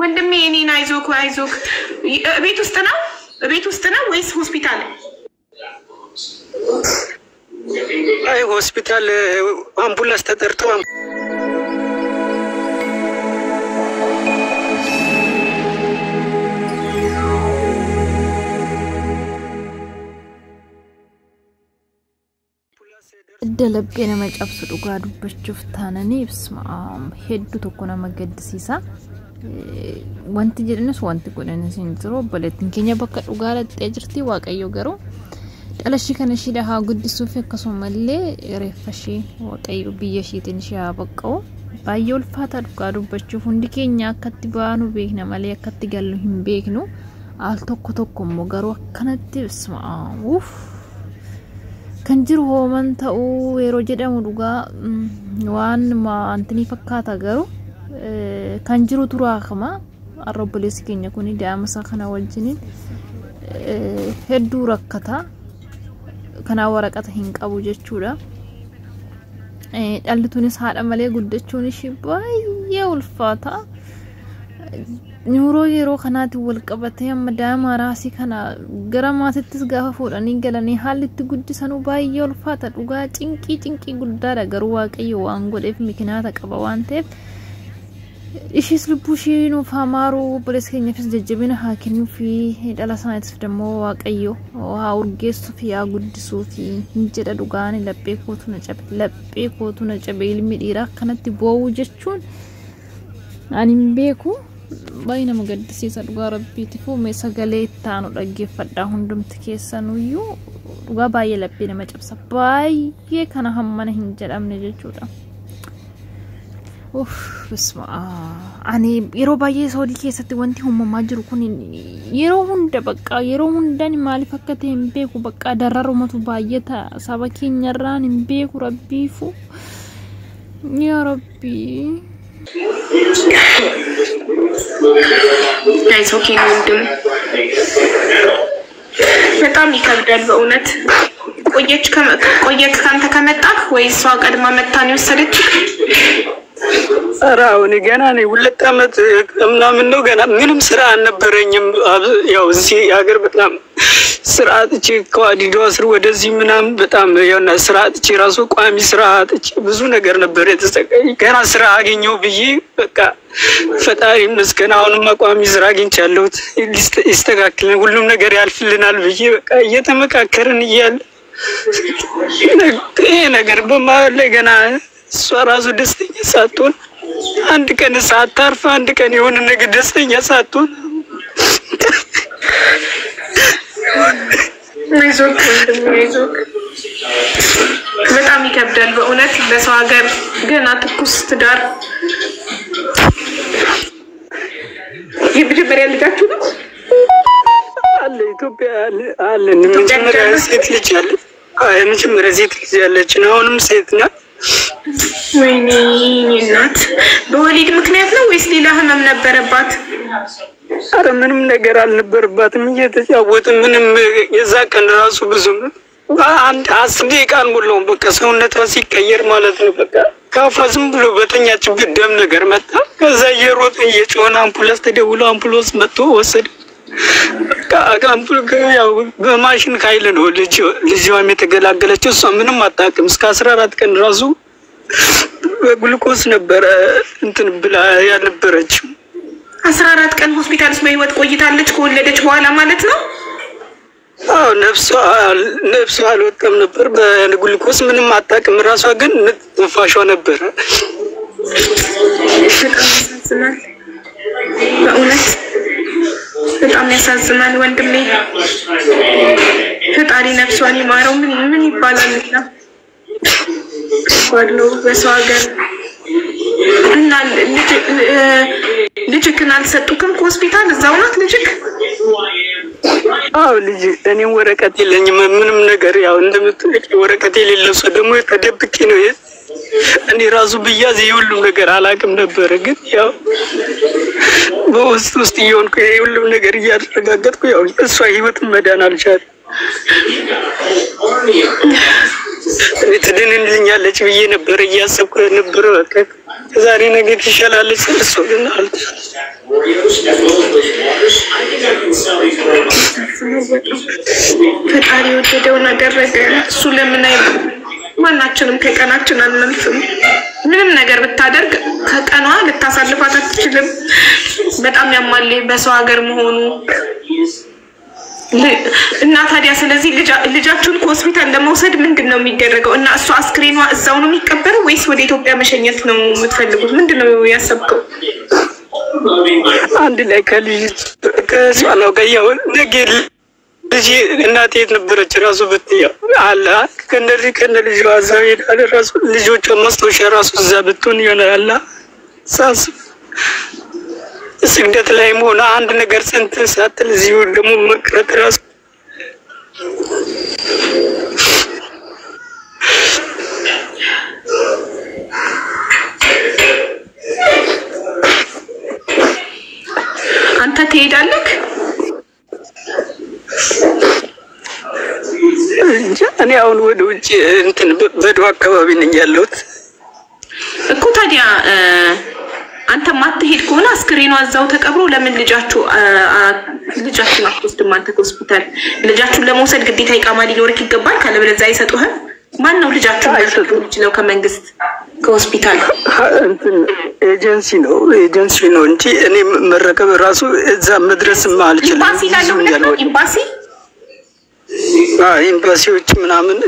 ወንድሜ እኔን አይዞክ ቤት ውስጥ ነው ወይስ ሆስፒታል? አይ ሆስፒታል አምቡላንስ ተጠርቶ دلبينا ما جابس الأقعد بشوف ثاني بسمع هدو تكون مقدسيسا وانت جرنس وانت كون نسين ترو بلتن كينيا بكر الأقعد تجرتي واقعيو جرو على شيء كان الشيء ده قدسوا في قسم اللي رفشي واقعيو بيشي تنشي بقو بايو الفاتر الأقعد بشوف عندي كينيا كتبانو بيكنا مالي كتجلهم بيكنو على توكم مجرو كانت بسمع وف كنجر هو من تأو يروجده مدوغا وان ما أنتني فكاتا غرو كنجرو تراخما الرب لسكين يكوني دام ساخنا والجنين هدو ركتا كنا ورقتا هنك أبو جتشورا اللي تونس هاد أمالي قدتشوني شباي يولفاتا نورو يرو خنات والقبته مدام راسي خنا غرامات تسغاف فوراني غلني حال تغد سنو بايو الفاتر وغا چنكي غدار غروا قيو انغودف مكنات قبوانته ايش لبوشي نو فامارو بلسكني فس ججبنا حاكنو في دلاسانت دمو واقيو واورغيس في اغد سوفي انجد دوغان لبيكوتو نچب المديرا كنت بو جچون اني بيكو باينا مقدسي سدغا ربي تفو مسغلي تانو دغيفدا هندم تكيسانو دغا باي لبينا مچبس باي كانا همن هنجدام نجچودا اوف بسمع اني يرو باي سودي كيسات وانتي هم ماجرو كون يرو هند بقى يرو هندني مالي فكتين بيكو بقى دررو متو بايتا سبكي نيران بيكو ربي فو يا ربي Guys, okay, ወንድም በጣም ይከብዳል በእውነት ቆየች ካንተ ከመጣክ ወይስ ሷ ቀድማ መጣን ይወሰደች አራውን ገና ነው ሁለት አመት ምናምን ነው ገና ምንም ስራ አልነበረኝም ያው እዚህ ሀገር በጣም ስርዓት እቺ ቋዲዶ አስር ወደዚህ ምናምን በጣም ያውና ስርዓት እቺ ራሱ ቋሚ ስርዓት እቺ ብዙ ነገር ነበር የተሰቀይ ገና ስራ አገኘው ብዬ በቃ ፈጣሪ መስከና አሁንም ቋሚ ስራ አግኝቻለሁ ይስተካከል ሁሉም ነገር ያልፍልናል ብዬ በቃ እየተመካከርን ይያል ነገር በማለ ገና ሷራሱ ደስተኛ ሳትሆን አንድ ቀን ሳታርፍ አንድ ቀን የሆነ ነገር ደስተኛ ሳትሆን አይዞክ በጣም ይከብዳል በእውነት በሰው ሀገር ገና ትኩስ ትዳር የመጀመሪያ ልጃችሁ ነው አለ ኢትዮጵያ አለ የመጀመሪያ ሴት ልጅ አለ የመጀመሪያ ሴት ልጅ አለች አሁንም ሴት ናት ወይኔ እናት በወሊድ ምክንያት ነው ወይስ ሌላ ህመም ነበረባት አረ ምንም ነገር አልነበረባትም እየተጫወተ ምንም የዛቀን ራሱ ብዙም አንድ አስደቂቃን ሙሉውን በቃ ሰውነቷ ሲቀየር ማለት ነው በቃ ካፋዝም ብሎ በተኛችበት ደም ነገር መጣ ከዛ የሮጥ እየጮና አምቡላንስ ተደውሎ አምቡላንስ መጥቶ ወሰደ አምቡላንስ ያው በማሽን ኃይል ነው ልጅዋም የተገላገለችው እሷ ምንም አጣቅም እስከ 14 ቀን ራሱ በግሉኮስ ነበር እንትን ብላ ያልነበረችው 14 ቀን ሆስፒታልስ በህይወት ቆይታለች ከወለደች በኋላ ማለት ነው አው ነፍሷ አልወጣም ነበር በግሉኮስ ምንም አጣቅም ራሷ ግን ትንፋሿ ነበር በእውነት በጣም ያሳዝናል ወንድሜ ፈጣሪ ነፍሷን ይማረው ምን ይባላልና ወድሎ በሰው ሀገር እና ልጅክን አልሰጡክም ከሆስፒታል እዛው ናት ልጅክ አው ልጅ እኔም ወረቀት የለኝም ምንም ነገር ያው እንደምትልቅ ወረቀት የሌለው ሰው ደግሞ ተደብቄ ነው እኔ ራሱ በያዝ ይሁሉም ነገር አላቅም ነበር ግን ያው በውስጥ ይሆንኩ ይሁሉም ነገር ያደረጋገጥኩ ያው እሷ ህይወት መዳን አልቻለ ትድንልኛለች ብዬ ነበር እያሰብኩ ነበር በቃ ዛሬ ነገ ትሻላለች እሱ ግን አልተሻለ ፈጣሪ ወደደውን አደረገ። እሱ ለምን ማናችንም ከቀናችን አንመልስም። ምንም ነገር ብታደርግ ከቀኗ ልታሳልፋት አትችልም። በጣም ያማል በሰው ሀገር መሆኑ እና ታዲያ ስለዚህ ልጃችሁን ከሆስፒታል ለመውሰድ ምንድነው የሚደረገው? እና እሱ አስክሬኗ እዛው ነው የሚቀበረው ወይስ ወደ ኢትዮጵያ መሸኘት ነው የምትፈልጉት? ምንድነው ያሰብከው? አንድ ላይ ከሷ ነው ገያው ነገ ልጅ እናቴ ነበረች ራሱ ብትያ አላ ከነልጇ እዛው ሄዳለ ራሱ ልጆቿ ማስታወሻ ራሱ እዛ ብትሆን ይሆናል። ሳስብ ስግደት ላይ ሆነ አንድ ነገር ሰንት ሳትል እዚሁ ደግሞ መቅረት ራሱ አንተ ትሄዳለህ? እኔ አሁን ወደ ውጭ እንትን በዶ አካባቢ ነኝ ያለሁት እኮ። ታዲያ አንተ ማትሄድ ከሆነ አስክሬኗ እዛው ተቀብሮ ለምን ልጃችሁን አትወስድም? አንተ ከሆስፒታል ልጃችሁን ለመውሰድ ግዴታ ኢቃማ ሊኖርክ ይገባል። ካለበለዚያ አይሰጡህም። ማን ነው ልጃችሁን ሊሰጡ ይችላል? ከመንግስት ከሆስፒታል እንትን ኤጀንሲ ነው እንጂ እኔ መረከብ ራሱ እዛ መድረስ አልችልም። ኢምባሲ ላለው ነው ኢምባሲ ኤምባሲዎች ምናምን